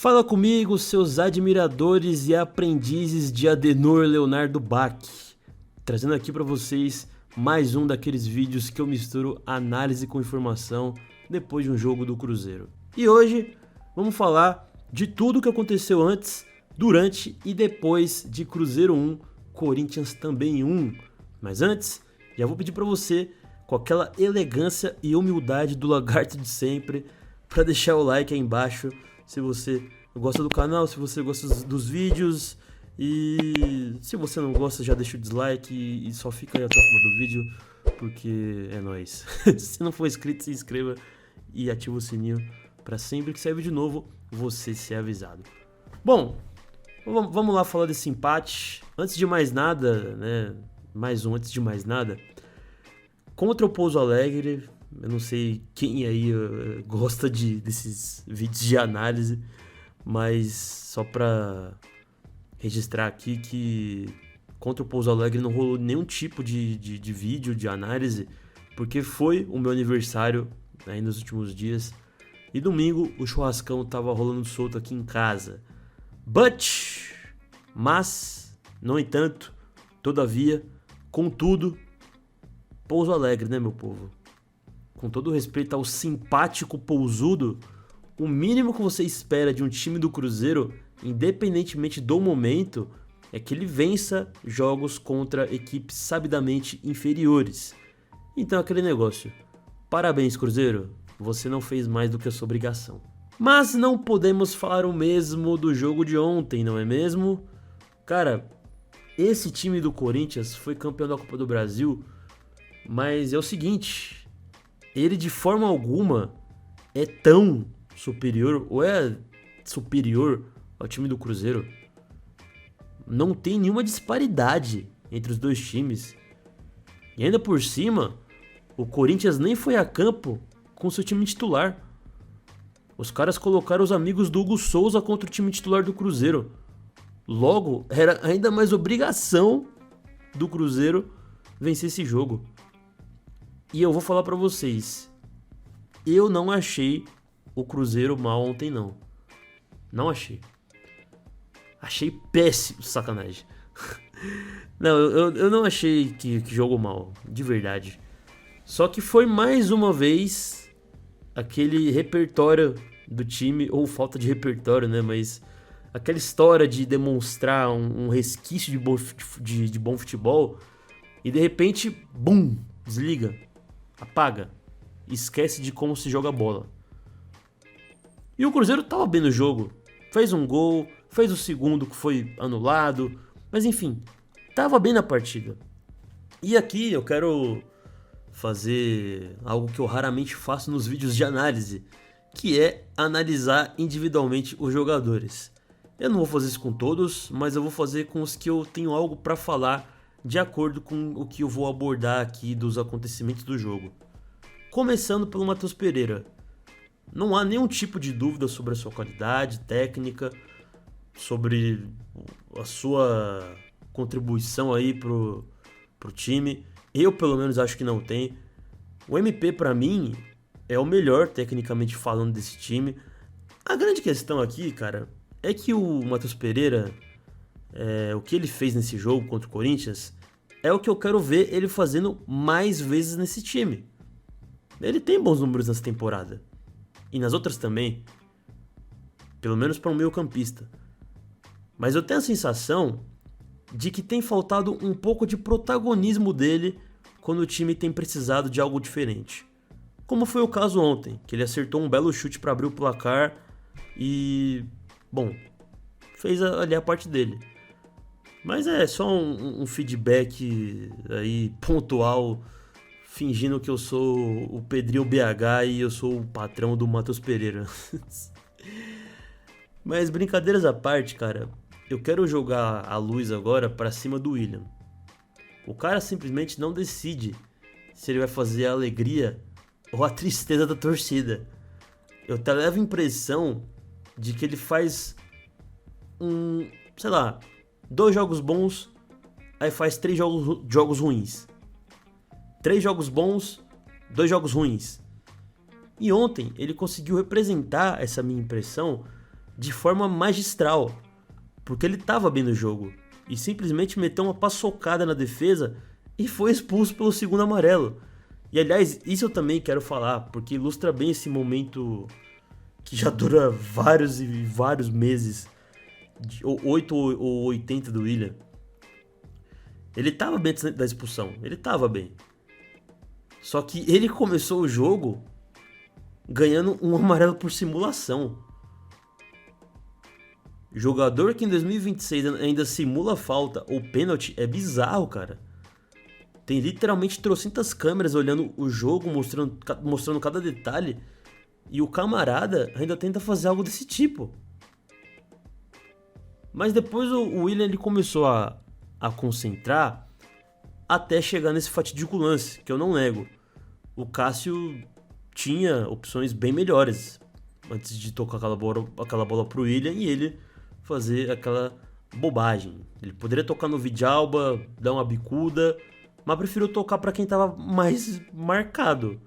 Fala comigo, seus admiradores e aprendizes de Adenor Leonardo Bach, trazendo aqui para vocês mais um daqueles vídeos que eu misturo análise com informação depois de um jogo do Cruzeiro. E hoje vamos falar de tudo o que aconteceu antes, durante e depois de Cruzeiro 1, Corinthians também 1. Mas antes, já vou pedir para você, com aquela elegância e humildade do lagarto de sempre, para deixar o like aí embaixo se você gosta do canal, se você gosta dos vídeos, e se você não gosta já deixa o dislike e só fica aí até o final do vídeo, porque é nóis. Se não for inscrito, se inscreva e ativa o sininho para sempre que sair vídeo novo você ser avisado. Bom, vamos lá falar desse empate. Antes de mais nada, né, antes de mais nada, contra o Pouso Alegre, eu não sei quem aí gosta desses vídeos de análise, mas só pra registrar aqui que contra o Pouso Alegre não rolou nenhum tipo de vídeo, de análise, porque foi o meu aniversário aí nos últimos dias, e domingo o churrascão tava rolando solto aqui em casa. Mas, no entanto, todavia, contudo, Pouso Alegre, né, meu povo? Com todo respeito ao simpático Pousudo, o mínimo que você espera de um time do Cruzeiro, independentemente do momento, é que ele vença jogos contra equipes sabidamente inferiores. Então aquele negócio, parabéns Cruzeiro, você não fez mais do que a sua obrigação. Mas não podemos falar o mesmo do jogo de ontem, não é mesmo? Cara, esse time do Corinthians foi campeão da Copa do Brasil, mas é o seguinte, ele de forma alguma é tão superior, ou é superior ao time do Cruzeiro. Não tem nenhuma disparidade entre os dois times. E ainda por cima, o Corinthians nem foi a campo com seu time titular. Os caras colocaram os amigos do Hugo Souza contra o time titular do Cruzeiro. Logo, era ainda mais obrigação do Cruzeiro vencer esse jogo. E eu vou falar pra vocês, eu não achei o Cruzeiro mal ontem não. Não achei. Achei péssimo, sacanagem. Não, eu não achei que jogou mal, de verdade. Só que foi mais uma vez aquele repertório do time, ou falta de repertório, né? Mas aquela história de demonstrar um resquício de bom futebol e de repente, bum, desliga. Apaga, esquece de como se joga bola. E o Cruzeiro tava bem no jogo, fez um gol, fez o segundo que foi anulado, mas enfim, tava bem na partida. E aqui eu quero fazer algo que eu raramente faço nos vídeos de análise, que é analisar individualmente os jogadores. Eu não vou fazer isso com todos, mas eu vou fazer com os que eu tenho algo para falar de acordo com o que eu vou abordar aqui dos acontecimentos do jogo. Começando pelo Matheus Pereira. Não há nenhum tipo de dúvida sobre a sua qualidade técnica, sobre a sua contribuição aí pro time. Eu pelo menos acho que não tem. O MP pra mim é o melhor tecnicamente falando desse time. A grande questão aqui, cara, é que o Matheus Pereira, o que ele fez nesse jogo contra o Corinthians, é o que eu quero ver ele fazendo mais vezes nesse time. Ele tem bons números nessa temporada. E nas outras também. Pelo menos para um meio-campista. Mas eu tenho a sensação de que tem faltado um pouco de protagonismo dele quando o time tem precisado de algo diferente. Como foi o caso ontem, que ele acertou um belo chute para abrir o placar e... bom, fez ali a parte dele. Mas é só um feedback aí pontual, fingindo que eu sou o Pedrinho BH e eu sou o patrão do Matheus Pereira. Mas brincadeiras à parte, cara, eu quero jogar a luz agora pra cima do William. O cara simplesmente não decide se ele vai fazer a alegria ou a tristeza da torcida. Eu até levo a impressão de que ele faz sei lá, 2 jogos bons, aí faz 3 jogos ruins. 3 jogos bons, 2 jogos ruins. E ontem ele conseguiu representar essa minha impressão de forma magistral, porque ele estava bem no jogo e simplesmente meteu uma paçocada na defesa e foi expulso pelo segundo amarelo. E aliás, isso eu também quero falar, porque ilustra bem esse momento que já dura vários e vários meses, 8 ou 80 do Willian. Ele tava bem antes da expulsão, ele tava bem. Só que ele começou o jogo ganhando um amarelo por simulação. Jogador que em 2026 ainda simula falta ou pênalti é bizarro, cara. Tem literalmente trocentas câmeras olhando o jogo, mostrando cada detalhe. E o camarada ainda tenta fazer algo desse tipo. Mas depois o Willian ele começou a concentrar até chegar nesse fatídico lance, que eu não nego. O Cássio tinha opções bem melhores antes de tocar aquela bola pro Willian e ele fazer aquela bobagem. Ele poderia tocar no Vidalba, dar uma bicuda, mas preferiu tocar para quem tava mais marcado.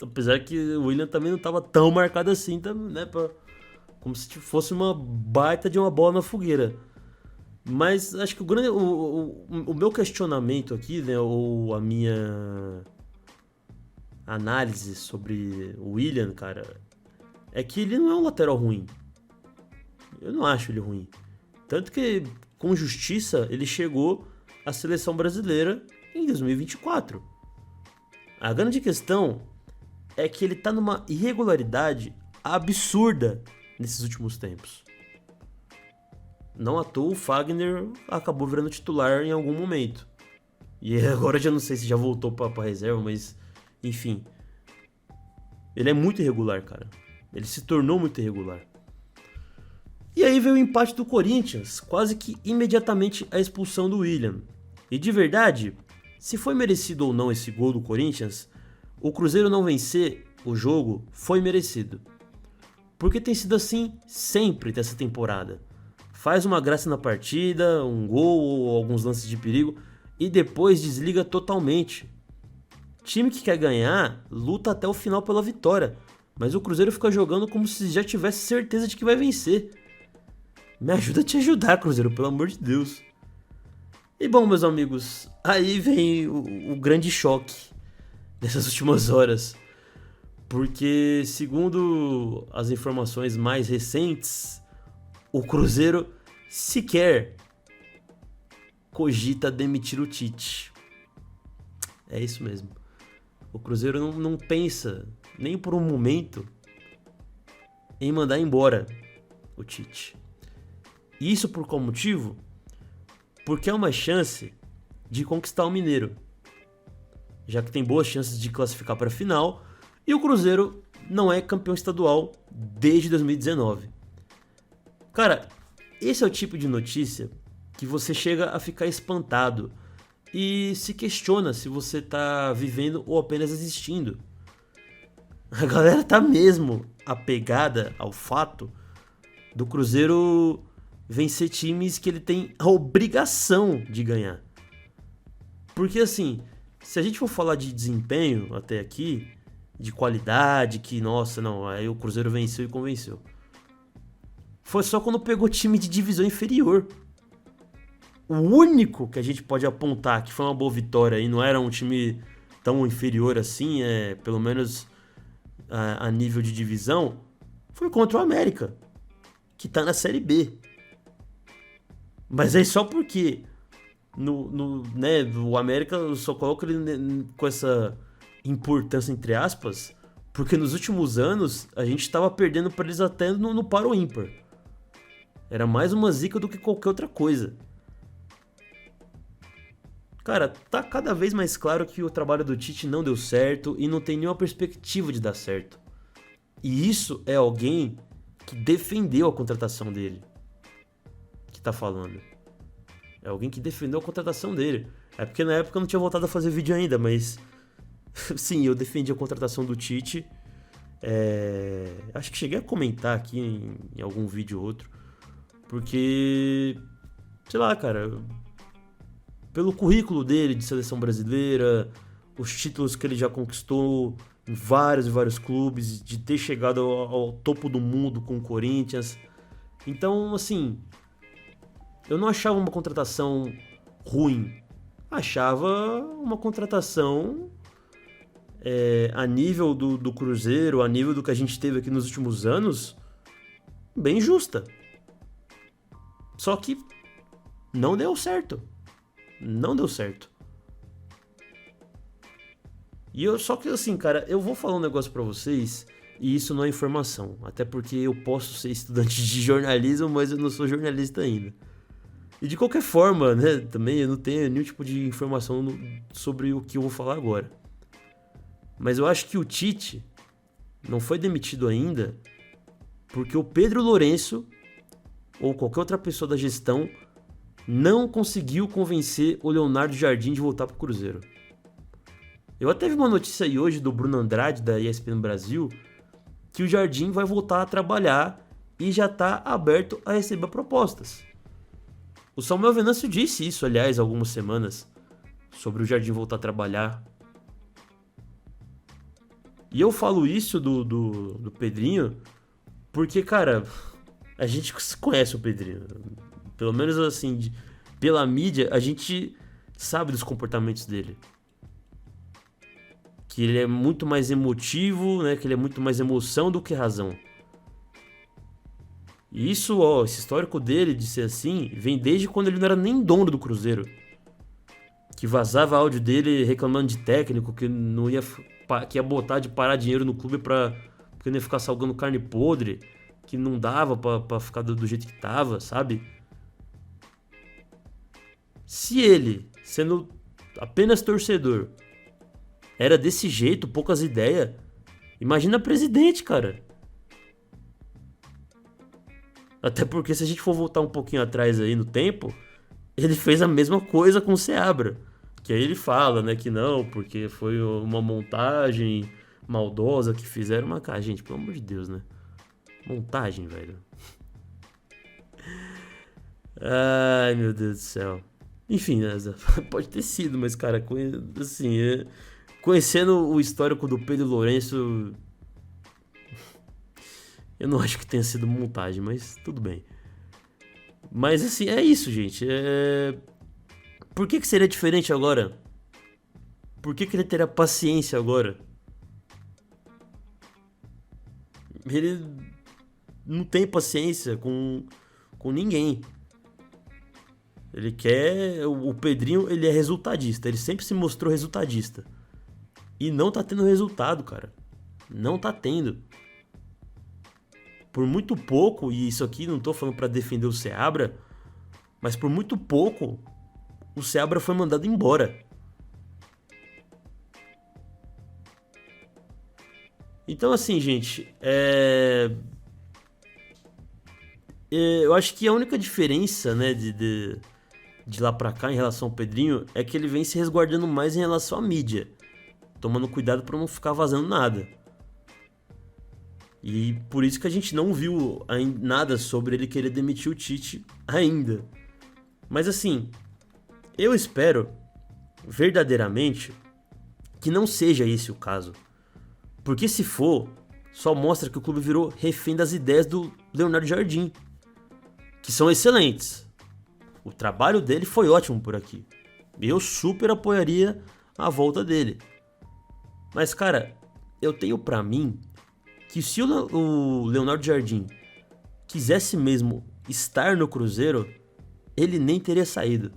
Apesar que o Willian também não tava tão marcado assim, né? Como se fosse uma baita de uma bola na fogueira. Mas acho que o meu questionamento aqui, né, ou a minha análise sobre o Willian, cara, é que ele não é um lateral ruim. Eu não acho ele ruim. Tanto que, com justiça, ele chegou à seleção brasileira em 2024. A grande questão é que ele tá numa irregularidade absurda nesses últimos tempos. Não à toa o Fagner acabou virando titular em algum momento. E agora eu já não sei se já voltou pra reserva, mas enfim. Ele é muito irregular, cara. Ele se tornou muito irregular. E aí veio o empate do Corinthians, quase que imediatamente a expulsão do Willian. E de verdade, se foi merecido ou não esse gol do Corinthians, o Cruzeiro não vencer o jogo foi merecido. Porque tem sido assim sempre dessa temporada. Faz uma graça na partida, um gol ou alguns lances de perigo e depois desliga totalmente. Time que quer ganhar luta até o final pela vitória, mas o Cruzeiro fica jogando como se já tivesse certeza de que vai vencer. Me ajuda a te ajudar, Cruzeiro, pelo amor de Deus. E bom, meus amigos, aí vem o grande choque dessas últimas horas. Porque, segundo as informações mais recentes, o Cruzeiro sequer cogita demitir o Tite. É isso mesmo. O Cruzeiro não pensa nem por um momento em mandar embora o Tite. E isso por qual motivo? Porque é uma chance de conquistar o Mineiro, já que tem boas chances de classificar para a final, e o Cruzeiro não é campeão estadual desde 2019. Cara, esse é o tipo de notícia que você chega a ficar espantado e se questiona se você tá vivendo ou apenas existindo. A galera tá mesmo apegada ao fato do Cruzeiro vencer times que ele tem a obrigação de ganhar. Porque assim, se a gente for falar de desempenho até aqui, de qualidade, que nossa, não, aí o Cruzeiro venceu e convenceu. Foi só quando pegou time de divisão inferior. O único que a gente pode apontar que foi uma boa vitória e não era um time tão inferior assim, pelo menos a nível de divisão, foi contra o América, que tá na Série B. Mas aí só porque o América eu só coloco ele com essa importância entre aspas, porque nos últimos anos a gente estava perdendo para eles até no par ou ímpar. Era mais uma zica do que qualquer outra coisa. Cara, tá cada vez mais claro que o trabalho do Tite não deu certo e não tem nenhuma perspectiva de dar certo. E isso é alguém que defendeu a contratação dele que tá falando. É alguém que defendeu a contratação dele. É porque na época eu não tinha voltado a fazer vídeo ainda, mas sim, eu defendi a contratação do Tite. Acho que cheguei a comentar aqui em algum vídeo ou outro. Porque, sei lá, cara, pelo currículo dele de seleção brasileira, os títulos que ele já conquistou em vários e vários clubes, de ter chegado ao topo do mundo com o Corinthians. Então, assim, eu não achava uma contratação ruim. Achava uma contratação a nível do Cruzeiro, a nível do que a gente teve aqui nos últimos anos, bem justa. Só que não deu certo. Não deu certo. Só que assim, cara, eu vou falar um negócio pra vocês e isso não é informação. Até porque eu posso ser estudante de jornalismo, mas eu não sou jornalista ainda. E de qualquer forma, né, também eu não tenho nenhum tipo de informação sobre o que eu vou falar agora. Mas eu acho que o Tite não foi demitido ainda porque o Pedro Lourenço ou qualquer outra pessoa da gestão não conseguiu convencer o Leonardo Jardim de voltar pro Cruzeiro. Eu até vi uma notícia aí hoje do Bruno Andrade, da ESPN Brasil, que o Jardim vai voltar a trabalhar e já está aberto a receber propostas. O Samuel Venâncio disse isso, aliás, há algumas semanas, sobre o Jardim voltar a trabalhar. E eu falo isso do Pedrinho porque, cara, a gente conhece o Pedrinho. Pelo menos assim, pela mídia, a gente sabe dos comportamentos dele. Que ele é muito mais emotivo, né? Que ele é muito mais emoção do que razão. E isso, esse histórico dele de ser assim, vem desde quando ele não era nem dono do Cruzeiro. Que vazava áudio dele reclamando de técnico, que não ia, que ia botar de parar dinheiro no clube porque não ia ficar salgando carne podre, que não dava pra ficar do jeito que tava, sabe? Se ele, sendo apenas torcedor, era desse jeito, poucas ideias, imagina presidente, cara. Até porque se a gente for voltar um pouquinho atrás aí no tempo, ele fez a mesma coisa com o Seabra. Que aí ele fala, né, que não, porque foi uma montagem maldosa que fizeram. Mas, cara, gente, pelo amor de Deus, né? Montagem, velho. Ai, meu Deus do céu. Enfim, né, pode ter sido, mas, cara, assim, conhecendo o histórico do Pedro Lourenço, eu não acho que tenha sido montagem, mas tudo bem. Mas, assim, é isso, gente. Por que seria diferente agora? Por que ele teria paciência agora? Ele não tem paciência com ninguém. Ele quer... O Pedrinho, ele é resultadista. Ele sempre se mostrou resultadista. E não tá tendo resultado, cara. Não tá tendo. Por muito pouco, e isso aqui não tô falando pra defender o Seabra, mas por muito pouco, o Seabra foi mandado embora. Então, assim, gente, eu acho que a única diferença, né, de lá pra cá em relação ao Pedrinho é que ele vem se resguardando mais em relação à mídia, tomando cuidado pra não ficar vazando nada. E por isso que a gente não viu nada sobre ele querer demitir o Tite ainda. Mas assim, eu espero verdadeiramente que não seja esse o caso. Porque se for, só mostra que o clube virou refém das ideias do Leonardo Jardim, que são excelentes. O trabalho dele foi ótimo por aqui. Eu super apoiaria a volta dele. Mas, cara, eu tenho pra mim que se o Leonardo Jardim quisesse mesmo estar no Cruzeiro, ele nem teria saído.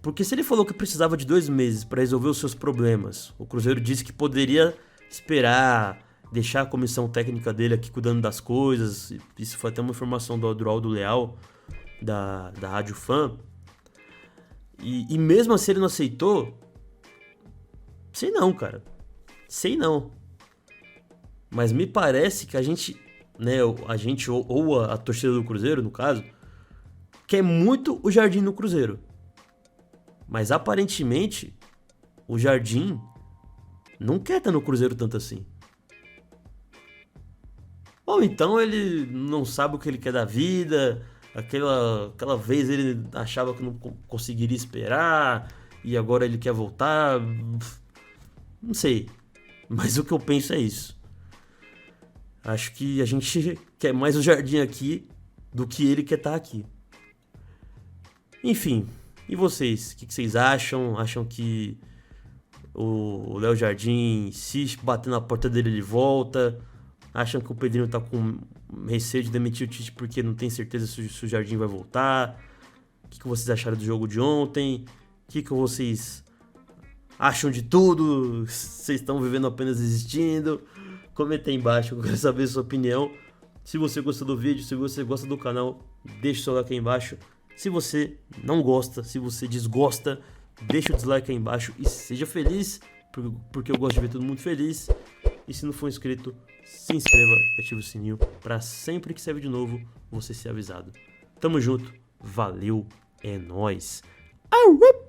Porque se ele falou que precisava de 2 meses para resolver os seus problemas, o Cruzeiro disse que poderia esperar, deixar a comissão técnica dele aqui cuidando das coisas. Isso foi até uma informação do Aldo Leal, da Rádio Fã. E mesmo assim ele não aceitou. Sei não, cara. Sei não. Mas me parece que a gente, né, a gente ou a torcida do Cruzeiro, no caso, quer muito o Jardim no Cruzeiro. Mas aparentemente, o Jardim não quer estar no Cruzeiro tanto assim. Ou então ele não sabe o que ele quer da vida, aquela vez ele achava que não conseguiria esperar, e agora ele quer voltar. Não sei. Mas o que eu penso é isso. Acho que a gente quer mais o Jardim aqui do que ele quer estar aqui. Enfim, e vocês? O que vocês acham? Acham que o Léo Jardim, se bater na porta dele, ele volta? Acham que o Pedrinho tá com receio de demitir o Tite porque não tem certeza se o Jardim vai voltar? O que vocês acharam do jogo de ontem? O que vocês acham de tudo? Vocês estão vivendo apenas existindo? Comenta aí embaixo, eu quero saber a sua opinião. Se você gostou do vídeo, se você gosta do canal, deixa o seu like aí embaixo. Se você não gosta, se você desgosta, deixa o dislike aí embaixo e seja feliz, porque eu gosto de ver todo mundo feliz. E se não for inscrito, se inscreva e ative o sininho para sempre que sair vídeo novo, você ser avisado. Tamo junto, valeu, é nóis. Au!